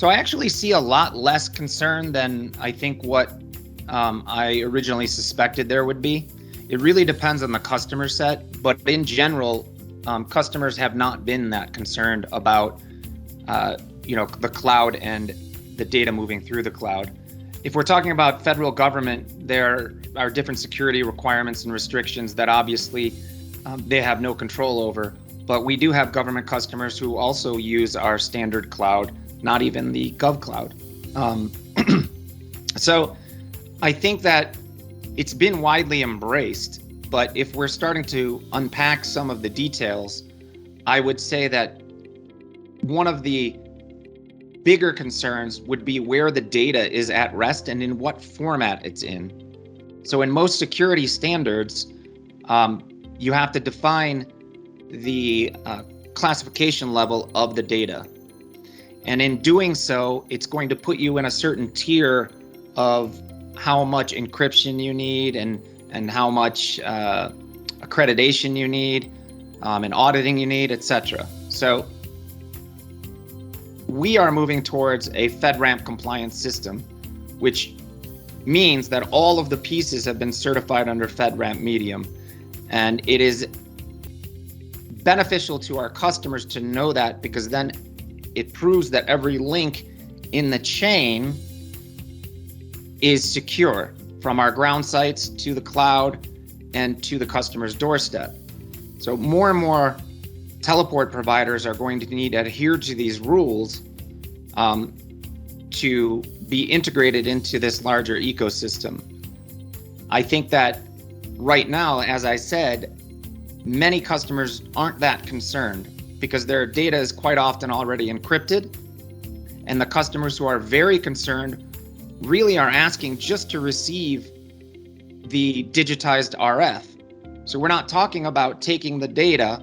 So I actually see a lot less concern than I think what I originally suspected there would be. It really depends on the customer set, but in general, customers have not been that concerned about the cloud and the data moving through the cloud. If we're talking about federal government, there are different security requirements and restrictions that obviously they have no control over. But we do have government customers who also use our standard cloud, not even the Gov cloud. So I think that it's been widely embraced, but if we're starting to unpack some of the details, I would say that one of the bigger concerns would be where the data is at rest and in what format it's in. So in most security standards, you have to define the classification level of the data. And in doing so, it's going to put you in a certain tier of how much encryption you need and how much accreditation you need and auditing you need, etc. So we are moving towards a FedRAMP compliance system, which means that all of the pieces have been certified under FedRAMP Medium. And it is beneficial to our customers to know that, because then it proves that every link in the chain is secure from our ground sites to the cloud and to the customer's doorstep. So more and more teleport providers are going to need to adhere to these rules to be integrated into this larger ecosystem. I think that right now, as I said, many customers aren't that concerned because their data is quite often already encrypted, and the customers who are very concerned really are asking just to receive the digitized RF. So we're not talking about taking the data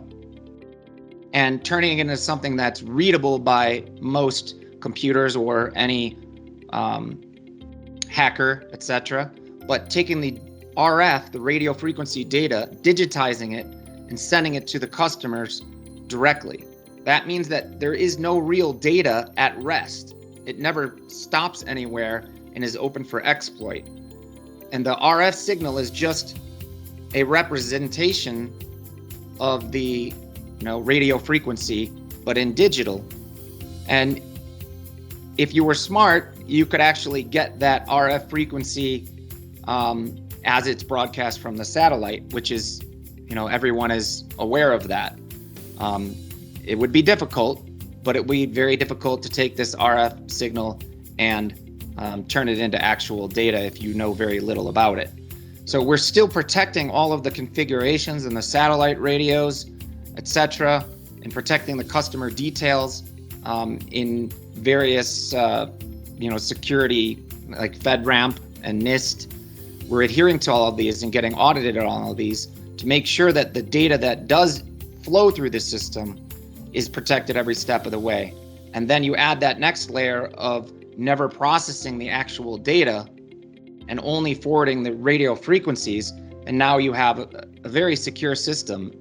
and turning it into something that's readable by most computers or any hacker, etc., but taking the RF, the radio frequency data, digitizing it and sending it to the customers directly. That means that there is no real data at rest. It never stops anywhere and is open for exploit. And the RF signal is just a representation of the radio frequency, but in digital. And if you were smart, you could actually get that RF frequency as it's broadcast from the satellite, which is, everyone is aware of that. It would be difficult, but it would be very difficult to take this RF signal and turn it into actual data if you know very little about it. So we're still protecting all of the configurations and the satellite radios, etc., and protecting the customer details in various, security like FedRAMP and NIST. We're adhering to all of these and getting audited on all of these to make sure that the data that does flow through the system is protected every step of the way. And then you add that next layer of never processing the actual data and only forwarding the radio frequencies, and now you have a very secure system.